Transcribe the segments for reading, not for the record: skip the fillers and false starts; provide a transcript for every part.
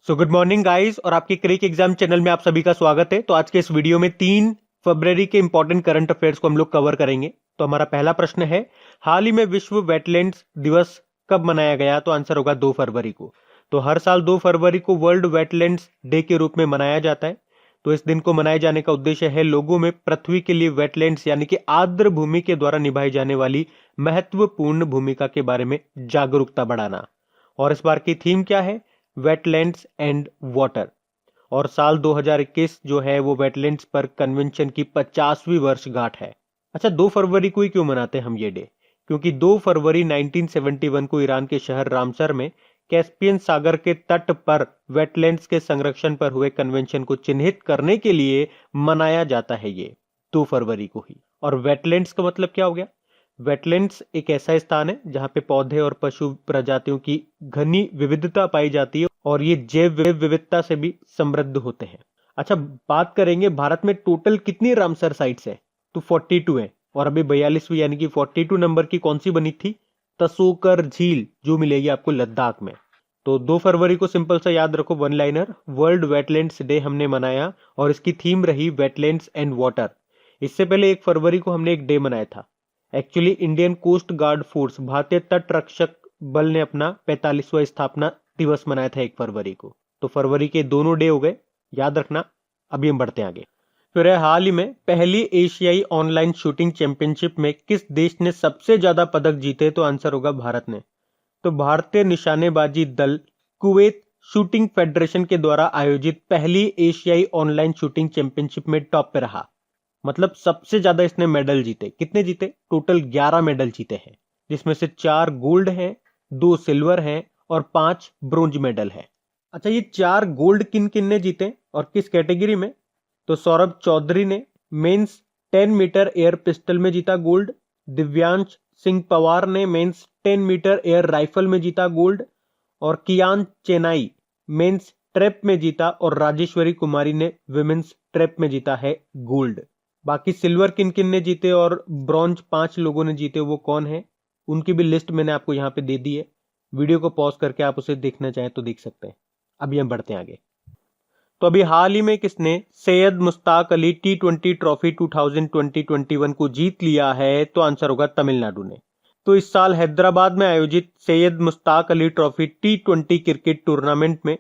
So good morning guys और आपके क्रिक exam channel में आप सभी का स्वागत है। तो आज के इस वीडियो में 3 फरवरी के इंपॉर्टेंट करंट अफेयर्स को हम लोग कवर करेंगे। तो हमारा पहला प्रश्न है, हाल ही में विश्व वेटलैंड्स दिवस कब मनाया गया? तो आंसर होगा 2 फरवरी को। तो हर साल 2 फरवरी को वर्ल्ड वेटलैंड्स डे के रूप में मनाया जाता है। तो इस दिन को मनाए जाने का उद्देश्य है लोगों में पृथ्वी के लिए वेटलैंड्स यानी कि आर्द्र भूमि के द्वारा निभाई जाने वाली महत्वपूर्ण भूमिका के बारे में जागरूकता बढ़ाना। और इस बार की थीम क्या है? Wetlands and water. और साल 2021 जो है वो वेटलैंड्स पर कन्वेंशन की 50वीं वर्षगांठ है। अच्छा, 2 फरवरी को ही क्यों मनाते हैं हम ये डे? क्योंकि 2 फरवरी 1971 को ईरान के शहर रामसर में कैस्पियन सागर के तट पर वेटलैंड्स के संरक्षण पर हुए कन्वेंशन को चिन्हित करने के लिए मनाया जाता है ये 2 फरवरी को ही। और वेटलैंड्स का मतलब क्या हो गया? वेटलैंड्स एक ऐसा स्थान है जहां पे पौधे और पशु प्रजातियों की घनी विविधता पाई जाती है और ये जैव विविधता से भी समृद्ध होते हैं। अच्छा, बात करेंगे भारत में टोटल कितनी रामसर साइट्स है? तो 42 है। और अभी 42वीं यानी कि 42 नंबर की कौन सी बनी थी? तसोकर झील, जो मिलेगी आपको लद्दाख में। तो 2 फरवरी को सिंपल सा याद रखो, one liner, world wetlands day हमने मनाया और इसकी थीम रही वेटलैंड्स एंड वाटर। इससे पहले 1 फरवरी को हमने एक डे मनाया था। Actually Indian coast guard force, भारतीय तट रक्षक बल ने अपना 45वां स्थापना दिवस मनाया था 1 फरवरी को। तो फरवरी के दोनों डे हो गए, याद रखना। अभी हम बढ़ते हैं आगे। फिर है, हाल ही में पहली एशियाई ऑनलाइन शूटिंग चैंपियनशिप में किस देश ने सबसे ज्यादा पदक जीते? तो आंसर होगा भारत ने। तो भारतीय निशानेबाजी दल कुवैत शूटिंग फेडरेशन के द्वारा आयोजित पहली एशियाई ऑनलाइन शूटिंग चैंपियनशिप में टॉप पे रहा। मतलब सबसे ज्यादा इसने मेडल जीते। कितने जीते? टोटल 11 मेडल जीते हैं, जिसमें से 4 गोल्ड हैं, 2 सिल्वर हैं और 5 ब्रोंज मेडल है। अच्छा, ये 4 गोल्ड किन किन ने जीते और किस कैटेगरी में? तो सौरभ चौधरी ने मेंस 10 मीटर एयर पिस्टल में जीता गोल्ड, दिव्यांश सिंह पवार ने मेंस 10 मीटर एयर राइफल में जीता गोल्ड, और कियान चेनाई मेंस ट्रैप में जीता, और राजेश्वरी कुमारी ने विमेंस ट्रैप में जीता है गोल्ड। बाकी सिल्वर किन किन ने जीते और ब्रॉन्ज 5 लोगों ने जीते, वो कौन है? उनकी भी लिस्ट मैंने आपको यहाँ पे दे दी है। वीडियो को पॉज करके आप उसे देखना चाहें तो देख सकते हैं। अभी हम बढ़ते हैं आगे। तो अभी हाल ही में किसने सैयद मुश्ताक अली T20 ट्रॉफी 2020-21 को जीत लिया है? तो आंसर होगा तमिलनाडु ने। तो इस साल हैदराबाद में आयोजित Syed Mushtaq Ali trophy T20 cricket tournament में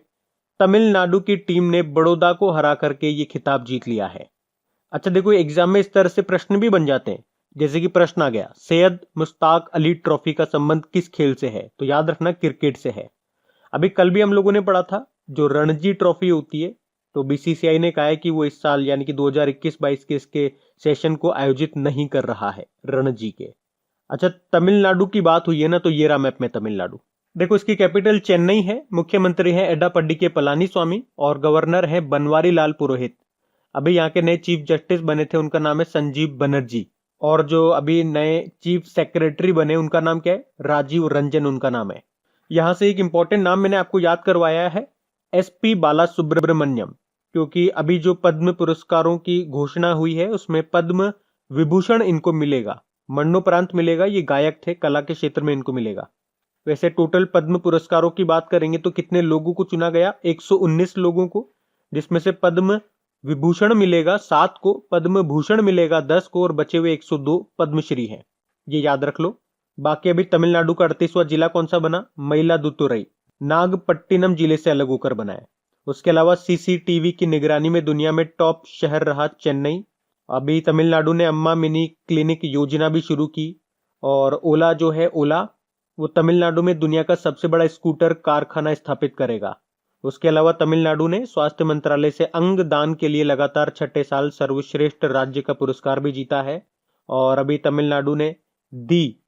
तमिलनाडु की टीम ने बड़ौदा को हरा करके ये खिताब जीत लिया है। अच्छा देखो, एग्जाम में इस तरह से प्रश्न भी बन जाते हैं। जैसे कि प्रश्न आ गया, सैयद मुश्ताक अली ट्रॉफी का संबंध किस खेल से है? तो याद रखना क्रिकेट से है। अभी कल भी हम लोगों ने पढ़ा था, जो रणजी ट्रॉफी होती है, तो बीसीसीआई ने कहा है कि वो इस साल यानी कि 2021-22 के इसके सेशन को आयोजित नहीं कर रहा है, रणजी के। अच्छा, तमिलनाडु की बात हुई है ना, तो ये रहा मैप में तमिलनाडु। देखो, इसकी कैपिटल चेन्नई है, मुख्यमंत्री है एडापड्डी के पलानी स्वामी और गवर्नर है बनवारी लाल पुरोहित। अभी यहाँ के नए चीफ जस्टिस बने थे, उनका नाम है संजीव बनर्जी। और जो अभी नए चीफ सेक्रेटरी बने, उनका नाम क्या है? राजीव रंजन उनका नाम है। यहां से एक इंपॉर्टेंट नाम मैंने आपको याद करवाया है, SP बाला सुब्रमण्यम। क्योंकि अभी जो पद्म पुरस्कारों की घोषणा हुई है उसमें पद्म विभूषण इनको मिलेगा, मरणोपरांत मिलेगा। ये गायक थे, कला के क्षेत्र में इनको मिलेगा। वैसे टोटल पद्म पुरस्कारों की बात करेंगे तो कितने लोगों को चुना गया? 119 लोगों को, जिसमें से पद्म विभूषण मिलेगा 7 को, पद्म भूषण मिलेगा 10 को और बचे हुए 102 पद्मश्री हैं। ये याद रख लो। बाकी अभी तमिलनाडु का 38वां जिला कौन सा बना? मयिलादुतुरई, नागपट्टिनम जिले से अलग होकर बना है। उसके अलावा CCTV की निगरानी में दुनिया में टॉप शहर रहा चेन्नई। अभी तमिलनाडु ने अम्मा मिनी क्लिनिक योजना भी शुरू की। और ओला जो है, ओला, वो तमिलनाडु में दुनिया का सबसे बड़ा स्कूटर कारखाना स्थापित करेगा। उसके अलावा तमिलनाडु ने स्वास्थ्य मंत्रालय से अंग दान के लिए लगातार 6ठे साल सर्वश्रेष्ठ राज्य का पुरस्कार भी जीता है। और अभी तमिलनाडु ने दी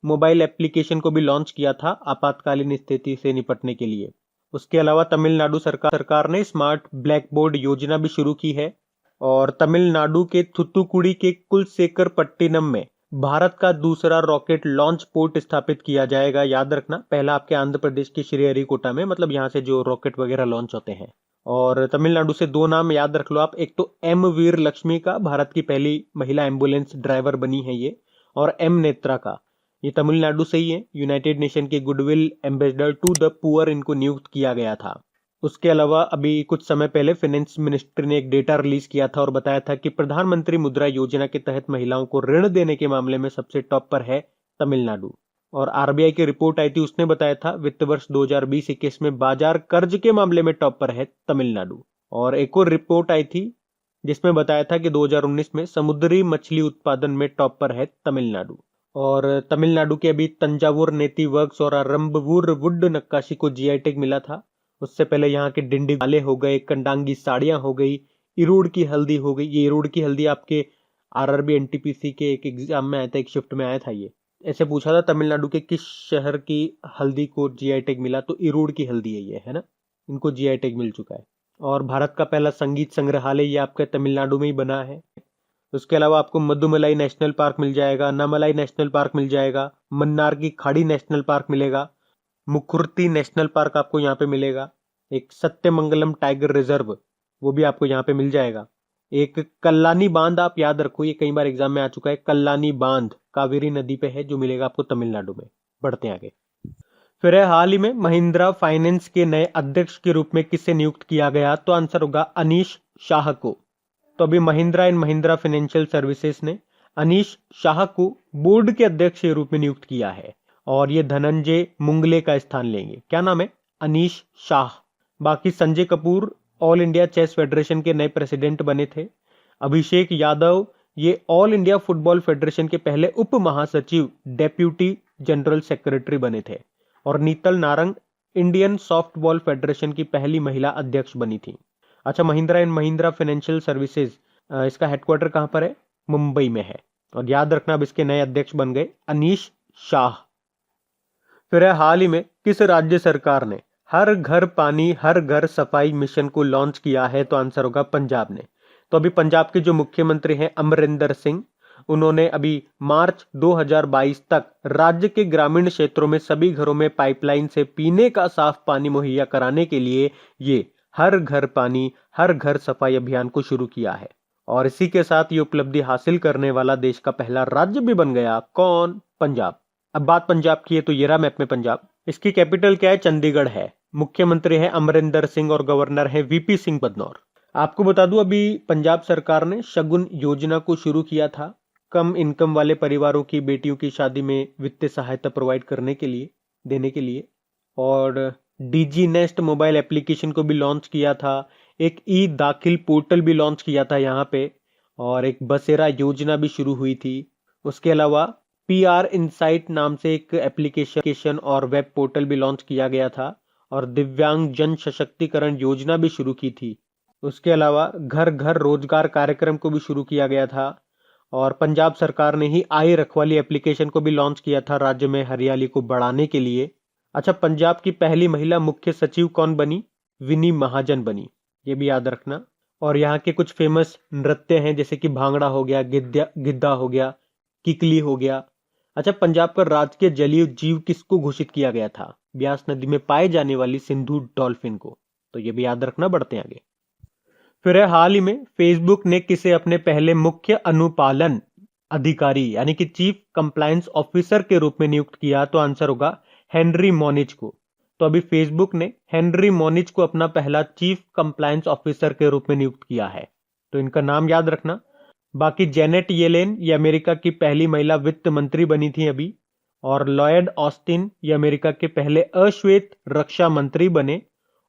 मोबाइल एप्लीकेशन को भी लॉन्च किया था आपातकालीन स्थिति से निपटने के लिए। उसके अलावा तमिलनाडु सरकार ने स्मार्ट ब्लैक बोर्ड योजना भी शुरू की है। और तमिलनाडु के थुथुकुडी के कुलशेखर पट्टिनम में भारत का दूसरा रॉकेट लॉन्च पोर्ट स्थापित किया जाएगा। याद रखना, पहला आपके आंध्र प्रदेश के श्रीहरिकोटा में, मतलब यहाँ से जो रॉकेट वगैरह लॉन्च होते हैं। और तमिलनाडु से 2 नाम याद रख लो आप, एक तो M वीर लक्ष्मी का, भारत की पहली महिला एम्बुलेंस ड्राइवर बनी है ये, और M नेत्रा का, ये तमिलनाडु से ही है। यूनाइटेड नेशन के goodwill ambassador to the poor इनको नियुक्त किया गया था। उसके अलावा अभी कुछ समय पहले फाइनेंस मिनिस्ट्री ने एक डेटा रिलीज किया था और बताया था कि प्रधानमंत्री मुद्रा योजना के तहत महिलाओं को ऋण देने के मामले में सबसे टॉप पर है तमिलनाडु। और आरबीआई की रिपोर्ट आई थी, उसने बताया था वित्त वर्ष 2020-21 में बाजार कर्ज के मामले में टॉप पर है तमिलनाडु। और एक और रिपोर्ट आई थी जिसमें बताया था कि 2019 में समुद्री मछली उत्पादन में टॉप पर है तमिलनाडु। और तमिलनाडु के अभी तंजावुर नेती वर्क्स और आरंबवूर वुड नक्काशी को जीआई टैग मिला था। उससे पहले यहाँ के डिंडी वाले हो गए, कंडांगी साड़ियां हो गई, इरूड़ की हल्दी हो गई। ये इरूड़ की हल्दी आपके आरआरबी एनटीपीसी के एक एग्जाम में आया था, एक शिफ्ट में आया था। ये ऐसे पूछा था तमिलनाडु के किस शहर की हल्दी को जीआई टैग मिला, तो इरूड़ की हल्दी है ये, है ना, इनको जीआई टैग मिल चुका है। और भारत का पहला संगीत संग्रहालय ये आपके तमिलनाडु में ही बना है। उसके अलावा आपको मधुमलाई नेशनल पार्क मिल जाएगा, नामलाई नेशनल पार्क मिल जाएगा, मन्नार की खाड़ी नेशनल पार्क मिलेगा, मुकुर्ती नेशनल पार्क आपको यहाँ पे मिलेगा, एक सत्यमंगलम टाइगर रिजर्व वो भी आपको यहाँ पे मिल जाएगा, एक कल्लानी बांध आप याद रखो, ये कई बार एग्जाम में आ चुका है, कल्लानी बांध कावेरी नदी पे है जो मिलेगा आपको तमिलनाडु में। बढ़ते हैं आगे। फिर है हाल ही में महिंद्रा फाइनेंस के नए अध्यक्ष के रूप में किसे नियुक्त किया गया, तो आंसर होगा अनीश शाह को। तो अभी Mahindra and Mahindra financial services ने अनीश शाह को बोर्ड के अध्यक्ष के रूप में नियुक्त किया है और ये धनंजय मुंगले का स्थान लेंगे। क्या नाम है? अनीश शाह। बाकी Sanjay Kapoor all India chess federation के नए प्रेसिडेंट बने थे। अभिषेक यादव ये ऑल इंडिया फुटबॉल फेडरेशन के पहले उप महासचिव डेप्यूटी जनरल सेक्रेटरी बने थे। और नीतल नारंग इंडियन सॉफ्टबॉल फेडरेशन की पहली महिला अध्यक्ष बनी थी। अच्छा, Mahindra and Mahindra financial services इसका हेडक्वार्टर कहां पर है? मुंबई में है। और याद रखना अब इसके नए अध्यक्ष बन गए अनीश शाह। फिर है हाल ही में किस राज्य सरकार ने हर घर पानी हर घर सफाई मिशन को लॉन्च किया है, तो आंसर होगा पंजाब ने। तो अभी पंजाब के जो मुख्यमंत्री हैं अमरिंदर सिंह, उन्होंने अभी मार्च 2022 तक राज्य के ग्रामीण क्षेत्रों में सभी घरों में पाइपलाइन से पीने का साफ पानी मुहैया कराने के लिए ये हर घर पानी हर घर सफाई अभियान को शुरू किया है। और इसी के साथ ये उपलब्धि हासिल करने वाला देश का पहला राज्य भी बन गया। कौन? पंजाब। अब बात पंजाब की है तो ये रहा मैप में पंजाब। इसकी कैपिटल क्या है? चंडीगढ़ है। मुख्यमंत्री है अमरिंदर सिंह और गवर्नर है वीपी सिंह बदनौर। आपको बता दूं अभी पंजाब सरकार ने शगुन योजना को शुरू किया था, कम इनकम वाले परिवारों की बेटियों की शादी में वित्तीय सहायता प्रोवाइड करने के लिए, देने के लिए। और डीजी नेस्ट मोबाइल एप्लीकेशन को भी लॉन्च किया था, एक ई दाखिल पोर्टल भी लॉन्च किया था यहाँ पे, और एक बसेरा योजना भी शुरू हुई थी। उसके अलावा पीआर इनसाइट नाम से एक एप्लीकेशन और वेब पोर्टल भी लॉन्च किया गया था, और दिव्यांग जन सशक्तिकरण योजना भी शुरू की थी। उसके अलावा घर घर रोजगार कार्यक्रम को भी शुरू किया गया था, और पंजाब सरकार ने ही आई रखवाली एप्लीकेशन को भी लॉन्च किया था राज्य में हरियाली को बढ़ाने के लिए। अच्छा, पंजाब की पहली महिला मुख्य सचिव कौन बनी? विनी महाजन बनी, ये भी याद रखना। और यहाँ के कुछ फेमस नृत्य हैं जैसे कि भांगड़ा हो गया, गिद्धा हो गया, किकली हो गया। अच्छा, पंजाब का राजकीय जलीय जीव किसको घोषित किया गया था? ब्यास नदी में पाए जाने वाली सिंधु डॉल्फिन को, तो ये भी याद रखना। बढ़ते हैं आगे। फिर है हाल ही में फेसबुक ने किसे अपने पहले मुख्य अनुपालन अधिकारी यानी कि चीफ कंप्लायंस ऑफिसर के रूप में नियुक्त किया, तो आंसर होगा हेनरी मोनिज को। तो अभी फेसबुक ने हेनरी मोनिज को अपना पहला चीफ कंप्लायंस ऑफिसर के रूप में नियुक्त किया है, तो इनका नाम याद रखना। बाकी जेनेट येलेन ये अमेरिका की पहली महिला वित्त मंत्री बनी थी अभी, और लॉयड ऑस्टिन ये अमेरिका के पहले अश्वेत रक्षा मंत्री बने,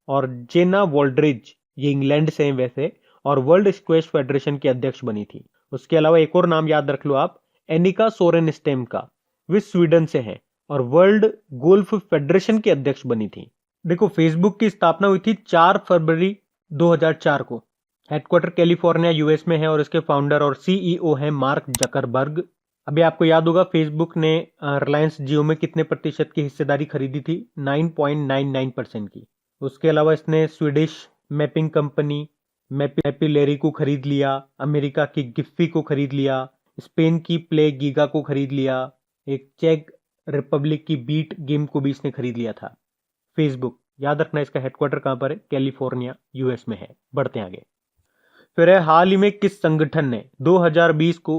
और जेना वोल्ड्रिज ये इंग्लैंड से हैं वैसे, और वर्ल्ड स्क्वैश फेडरेशन की अध्यक्ष बनी थी। उसके अलावा एक और नाम याद रख लो आप, एनिका सोरेनस्टेम का, वे स्वीडन से हैं और वर्ल्ड गोल्फ फेडरेशन की अध्यक्ष बनी थी। देखो, फेसबुक की स्थापना हुई थी 4 फरवरी 2004 को। हेडक्वार्टर कैलिफोर्निया यूएस में है और इसके फाउंडर और सीईओ हैं मार्क जकरबर्ग। अभी आपको याद होगा फेसबुक ने रिलायंस जियो में कितने प्रतिशत की हिस्सेदारी खरीदी थी? 9.99% की। उसके अलावा इसने स्वीडिश मैपिंग कंपनी मैपिलेरी को खरीद लिया, अमेरिका की गिफ्फी को खरीद लिया, स्पेन की प्ले गीगा को खरीद लिया, एक चेक रिपब्लिक की बीट गेम को भी इसने खरीद लिया था। फेसबुक, याद रखना इसका हेडक्वार्टर कहां पर है? कैलिफोर्निया यूएस में है। बढ़ते हैं आगे। फिर है हाल ही में किस संगठन ने 2020 को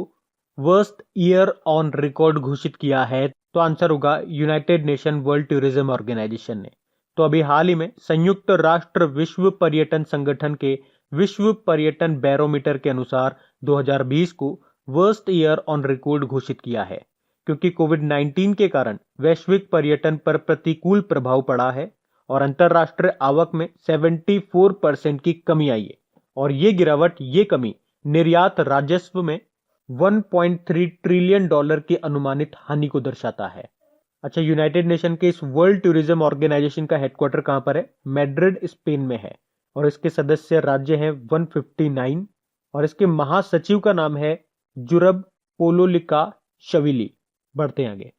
वर्स्ट ईयर ऑन रिकॉर्ड घोषित किया है? तो आंसर होगा United Nation World Tourism Organization ने। तो अभी हाल ही में संयुक्त राष्ट्र विश्व पर्यटन संगठन के विश्व पर्यटन बैरोमीटर के अनुसार 2020 को वर्स्ट ईयर ऑन रिकॉर्ड घोषित किया है, क्योंकि कोविड-19 के कारण वैश्विक पर्यटन पर प्रतिकूल प्रभाव पड़ा है और अंतरराष्ट्रीय आवक में 74% की कमी आई है। और ये कमी निर्यात राजस्व में 1.3 ट्रिलियन डॉलर की अनुमानित हानि को दर्शाता है। अच्छा, यूनाइटेड नेशन के इस वर्ल्ड टूरिज्म ऑर्गेनाइजेशन का हेडक्वार्टर कहां पर है? मैड्रिड, स्पेन में है और इसके सदस्य राज्य हैं 159 और इसके महासचिव का नाम है जुरब पोलोलिका शविली। बढ़ते हैं आगे।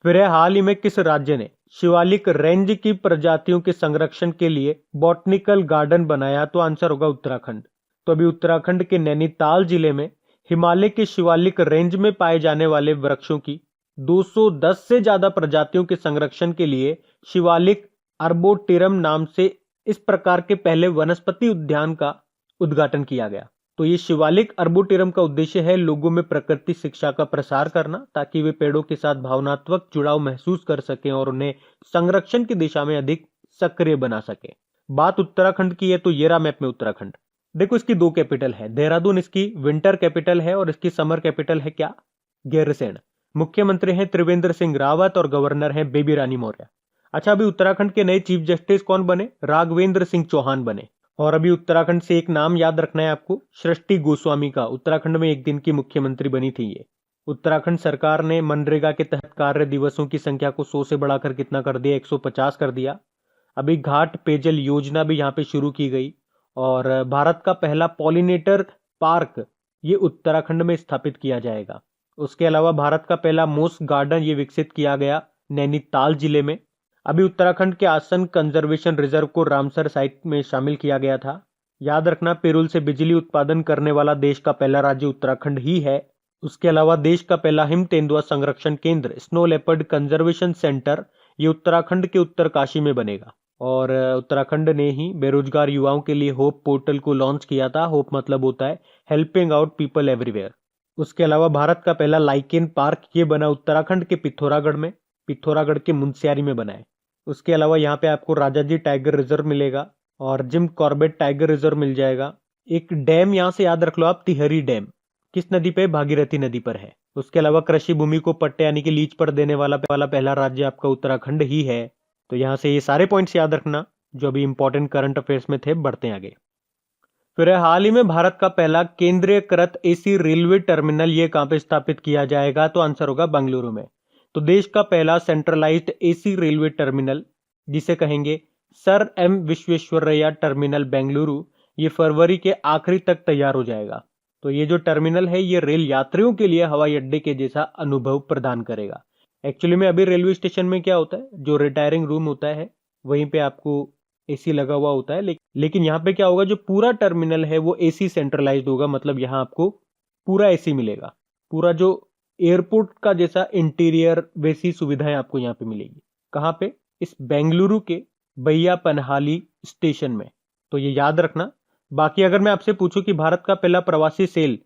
फिर हाल ही में किस राज्य ने शिवालिक रेंज की प्रजातियों के संरक्षण के लिए बॉटनिकल गार्डन बनाया? तो आंसर होगा उत्तराखंड। तो अभी उत्तराखंड के नैनीताल जिले में हिमालय के शिवालिक रेंज में पाए जाने वाले वृक्षों की 210 से ज्यादा प्रजातियों के संरक्षण के लिए शिवालिक अर्बोटेरम नाम से इस प्रकार के पहले वनस्पति उद्यान का उद्घाटन किया गया। तो ये शिवालिक अर्बोटेरम का उद्देश्य है लोगों में प्रकृति शिक्षा का प्रसार करना, ताकि वे पेड़ों के साथ भावनात्मक जुड़ाव महसूस कर सकें और उन्हें संरक्षण की दिशा में अधिक सक्रिय बना सके। बात उत्तराखंड की है तो ये रहा मैप में उत्तराखंड। देखो, इसकी 2 कैपिटल है। देहरादून इसकी विंटर कैपिटल है और इसकी समर कैपिटल है क्या? गैरसैंण। मुख्यमंत्री हैं त्रिवेंद्र सिंह रावत और गवर्नर हैं बेबी रानी मौर्य। अच्छा, अभी उत्तराखंड के नए चीफ जस्टिस कौन बने? राघवेंद्र सिंह चौहान बने। और अभी उत्तराखंड से एक नाम याद रखना है आपको, सृष्टि गोस्वामी का। उत्तराखंड में एक दिन की मुख्यमंत्री बनी थी ये। उत्तराखंड सरकार ने मनरेगा के तहत कार्य दिवसों की संख्या को 100 से बढ़ाकर कितना कर दिया? 150 कर दिया। अभी घाट पेयजल योजना भी यहाँ पे शुरू की गई और भारत का पहला पॉलिनेटर पार्क ये उत्तराखंड में स्थापित किया जाएगा। उसके अलावा भारत का पहला मोस गार्डन ये विकसित किया गया नैनीताल जिले में। अभी उत्तराखंड के आसन कंजर्वेशन रिजर्व को रामसर साइट में शामिल किया गया था। याद रखना, पेरुल से बिजली उत्पादन करने वाला देश का पहला राज्य उत्तराखंड ही है। उसके अलावा देश का पहला हिम तेंदुआ संरक्षण केंद्र स्नो लेपर्ड कंजर्वेशन सेंटर ये उत्तराखंड के उत्तरकाशी में बनेगा। और उत्तराखंड ने ही बेरोजगार युवाओं के लिए होप पोर्टल को लॉन्च किया था। होप मतलब होता है हेल्पिंग आउट पीपल एवरीवेयर। उसके अलावा भारत का पहला लाइकेन पार्क ये बना उत्तराखंड के पिथौरागढ़ में, पिथौरागढ़ के मुनस्यारी में बना है। उसके अलावा यहाँ पे आपको राजाजी टाइगर रिजर्व मिलेगा और जिम कॉर्बेट टाइगर रिजर्व मिल जाएगा। एक डैम यहाँ से याद रख लो आप, तिहरी डैम। किस नदी पे? भागीरथी नदी पर है। उसके अलावा कृषि भूमि को पट्टे यानी कि लीज पर देने वाला पहला राज्य आपका उत्तराखंड ही है। तो यहाँ से ये सारे पॉइंट्स याद रखना जो अभी इंपॉर्टेंट करंट अफेयर्स में थे। बढ़ते हैं आगे। फिर हाल ही में भारत का पहला केंद्रीयकृत एसी रेलवे टर्मिनल ये कहां पे स्थापित किया जाएगा? तो आंसर होगा बेंगलुरु में। तो देश का पहला सेंट्रलाइज्ड एसी रेलवे टर्मिनल जिसे कहेंगे sir M Visvesvaraya terminal Bengaluru, ये फरवरी के आखिरी तक तैयार हो जाएगा। तो ये जो टर्मिनल है ये रेल यात्रियों के लिए हवाई अड्डे के जैसा अनुभव प्रदान करेगा। एक्चुअली में अभी रेलवे स्टेशन में क्या होता है, जो रिटायरिंग रूम होता है वहीं पे आपको एसी लगा हुआ होता है, लेकिन यहाँ पे क्या होगा, जो पूरा टर्मिनल है वो एसी सेंट्रलाइज्ड होगा। मतलब यहाँ आपको पूरा एसी मिलेगा, पूरा जो एयरपोर्ट का जैसा इंटीरियर वैसी सुविधाएं आपको यहाँ पे मिलेगी। कहाँ पे? इस बेंगलुरु के बैयापनहाली स्टेशन में। तो ये याद रखना। बाकी अगर मैं आपसे पूछूं कि भारत का पहला प्रवासी सेल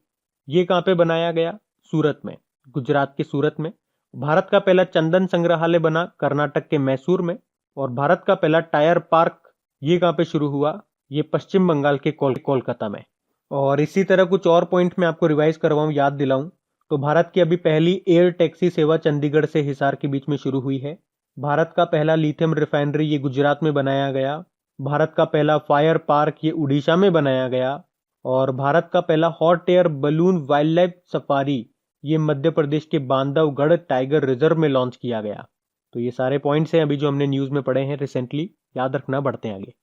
ये कहाँ पे बनाया गया? सूरत में, गुजरात के सूरत में। भारत का पहला चंदन संग्रहालय बना कर्नाटक के मैसूर में। और भारत का पहला टायर पार्क ये कहाँ पे शुरू हुआ? ये पश्चिम बंगाल के कोलकाता में। और इसी तरह कुछ और पॉइंट मैं आपको रिवाइज करवाऊं, याद दिलाऊं तो भारत की अभी पहली एयर टैक्सी सेवा चंडीगढ़ से हिसार के बीच में शुरू हुई है। भारत का पहला लिथियम रिफाइनरी ये गुजरात में बनाया गया। भारत का पहला फायर पार्क ये उड़ीसा में बनाया गया। और भारत का पहला hot air balloon wild life safari ये मध्य प्रदेश के बांधवगढ़ टाइगर रिजर्व में लॉन्च किया गया। तो ये सारे पॉइंट्स हैं अभी जो हमने न्यूज में पढ़े हैं रिसेंटली, याद रखना। बढ़ते हैं आगे।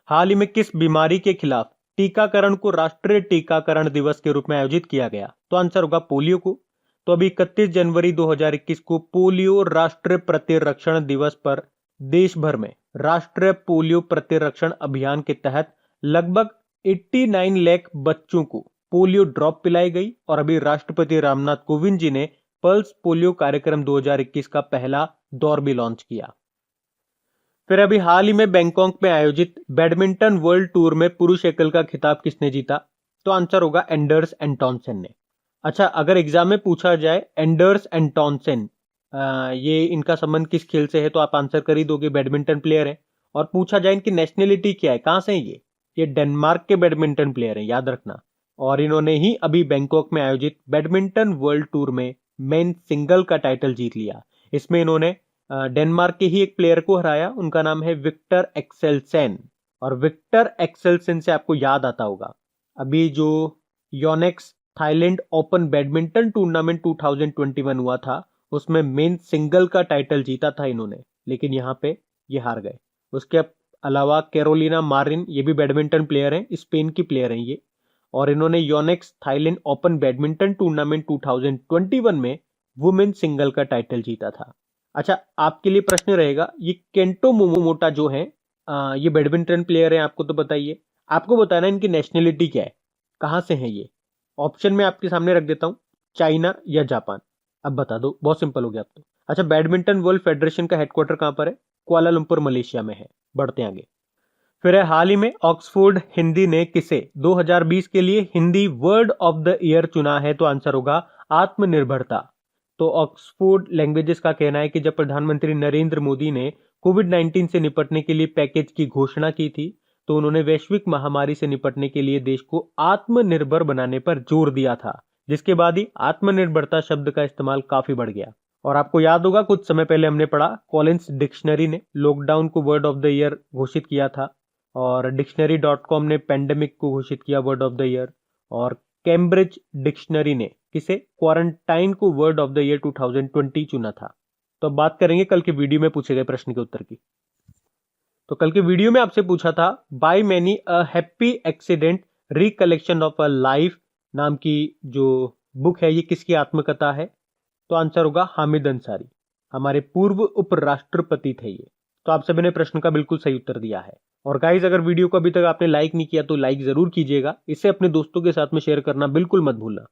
हाल ही में किस बीमारी के खिलाफ टीकाकरण को राष्ट्रीय टीकाकरण दिवस के रूप में आयोजित किया गया? तो आंसर होगा पोलियो को। तो अभी 31 जनवरी 2021 को पोलियो राष्ट्रीय प्रतिरक्षण दिवस पर देश भर में राष्ट्रीय पोलियो प्रतिरक्षण अभियान के तहत लगभग 89 लाख बच्चों को पोलियो ड्रॉप पिलाई गई। और अभी राष्ट्रपति रामनाथ कोविंद जी ने पल्स पोलियो कार्यक्रम 2021 का पहला दौर भी लॉन्च किया। फिर अभी हाल ही में बैंकॉक में आयोजित बैडमिंटन वर्ल्ड टूर में पुरुष एकल का खिताब किसने जीता? तो आंसर होगा एंडर्स एंटोनसेन ने। अच्छा, अगर एग्जाम में पूछा जाए एंडर्स एंटोनसेन ये इनका संबंध किस खेल से है, तो आप आंसर कर ही दोगे, बैडमिंटन प्लेयर है। और पूछा जाए इनकी नेशनलिटी क्या है, कहां से है ये डेनमार्क के बैडमिंटन प्लेयर है, याद रखना। और इन्होंने ही अभी बैंकॉक में आयोजित बैडमिंटन वर्ल्ड टूर में मेन सिंगल का टाइटल जीत लिया। इसमें इन्होंने डेनमार्क के ही एक प्लेयर को हराया, उनका नाम है विक्टर एक्सेलसेन। और विक्टर एक्सेलसेन से आपको याद आता होगा अभी जो Yonex Thailand open badminton tournament 2021 हुआ था, उसमें मेन सिंगल का टाइटल जीता था इन्होंने, लेकिन यहाँ पे ये हार गए। उसके अलावा कैरोलिना मारिन, ये भी बैडमिंटन प्लेयर हैं, स्पेन की प्लेयर हैं ये। और इन्होंने Yonex Thailand open badminton tournament 2021 में वुमेन सिंगल का टाइटल जीता था। अच्छा, आपके लिए प्रश्न रहेगा, ये केंटो मोमोमोटा जो है ये बैडमिंटन प्लेयर है, आपको तो बताइए, आपको बताना इनकी नेशनलिटी क्या है, कहां से है ये। ऑप्शन में आपके सामने रख देता हूं, चाइना या जापान। अब बता दो, बहुत सिंपल हो गया अब तो। अच्छा, बैडमिंटन वर्ल्ड फेडरेशन का हेडक्वार्टर कहां पर है, कुआलालंपुर मलेशिया में है। बढ़ते हैं आगे। फिर है, हाल ही में ऑक्सफोर्ड हिंदी ने किसे 2020 के लिए Hindi word of the year चुना है, तो आंसर होगा आत्मनिर्भरता। तो ऑक्सफोर्ड लैंग्वेजेस का कहना है कि जब प्रधानमंत्री नरेंद्र मोदी ने कोविड-19 से निपटने के लिए पैकेज की घोषणा की थी, तो उन्होंने वैश्विक महामारी से निपटने के लिए देश को आत्मनिर्भर बनाने पर जोर दिया था, जिसके बाद ही आत्मनिर्भरता शब्द का इस्तेमाल काफी बढ़ गया। और आपको याद होगा कुछ समय पहले हमने पढ़ा, कॉलिंस डिक्शनरी ने लॉकडाउन को वर्ड ऑफ द ईयर घोषित किया था, और डिक्शनरी.com ने पेंडेमिक को घोषित किया वर्ड ऑफ द ईयर, और कैम्ब्रिज डिक्शनरी ने किसे, क्वारंटाइन को वर्ड ऑफ द ईयर 2020 चुना था। तो अब बात करेंगे कल के वीडियो में पूछे गए प्रश्न के उत्तर की। तो कल के वीडियो में आपसे पूछा था, by many a happy accident recollection of a life नाम की जो बुक है, ये किसकी आत्मकथा है, तो आंसर होगा हामिद अंसारी, हमारे पूर्व उपराष्ट्रपति थे ये। तो आप सभी ने प्रश्न का बिल्कुल सही उत्तर दिया है। और गाइस, अगर वीडियो को अभी तक आपने लाइक नहीं किया तो लाइक जरूर कीजिएगा, इसे अपने दोस्तों के साथ में शेयर करना बिल्कुल मत भूलना।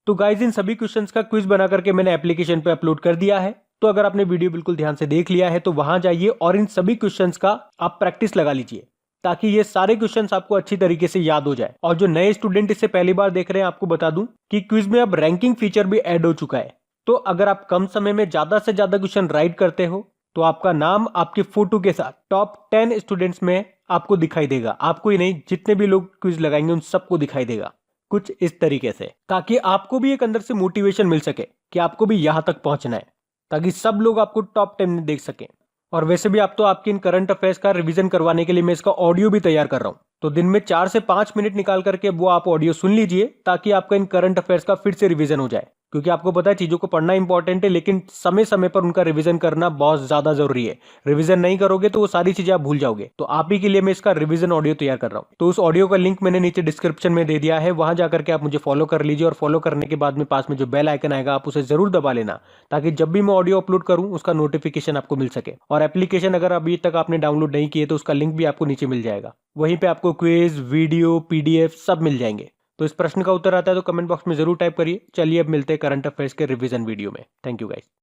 तो गाइस, इन सभी क्वेश्चंस का क्विज बना करके मैंने एप्लीकेशन पे अपलोड कर दिया है। तो अगर आपने वीडियो बिल्कुल ध्यान से देख लिया है तो वहां जाइए और इन सभी क्वेश्चंस का आप प्रैक्टिस लगा लीजिए, ताकि ये सारे क्वेश्चंस आपको अच्छी तरीके से याद हो जाए। और जो नए स्टूडेंट इससे पहली बार देख रहे हैं, आपको बता दूं कि क्विज में अब रैंकिंग फीचर भी ऐड हो चुका है। तो अगर आप कम समय में ज्यादा से ज्यादा क्वेश्चन राइट करते हो तो आपका नाम आपके फोटो के साथ टॉप 10 स्टूडेंट्स में आपको दिखाई देगा। आपको ही नहीं, जितने भी लोग क्विज लगाएंगे उन सबको दिखाई देगा, कुछ इस तरीके से, ताकि आपको भी एक अंदर से मोटिवेशन मिल सके कि आपको भी यहां तक पहुंचना है, ताकि सब लोग आपको टॉप 10 में देख सकें। और वैसे भी आप तो आपके इन करंट अफेयर्स का रिवीजन करवाने के लिए मैं इसका ऑडियो भी तैयार कर रहा हूं। तो दिन में 4 से 5 मिनट निकाल करके वो आप ऑडियो सुन लीजिए, ताकि आपका इन करंट अफेयर्स का फिर से रिवीजन हो जाए। क्योंकि आपको पता है चीजों को पढ़ना इंपॉर्टेंट है, लेकिन समय समय पर उनका रिवीजन करना बहुत ज्यादा जरूरी है। रिवीजन नहीं करोगे तो वो सारी चीजें आप भूल जाओगे। तो आप ही के लिए मैं इसका रिवीजन ऑडियो तैयार कर रहा हूं। तो उस ऑडियो का लिंक मैंने नीचे डिस्क्रिप्शन में दे दिया है, वहां जाकर के आप मुझे फॉलो कर लीजिए। और फॉलो करने के बाद में पास में जो बेल आइकन आएगा आप उसे जरूर दबा लेना, ताकि जब भी मैं ऑडियो अपलोड करूं उसका नोटिफिकेशन आपको मिल सके। और एप्लीकेशन अगर अभी तक आपने डाउनलोड नहीं किए तो उसका लिंक भी आपको नीचे मिल जाएगा। वहीं पे आपको क्विज, वीडियो, पीडीएफ सब मिल जाएंगे। तो इस प्रश्न का उत्तर आता है तो कमेंट बॉक्स में जरूर टाइप करिए। चलिए अब मिलते हैं करंट अफेयर्स के रिवीजन वीडियो में। Thank you guys.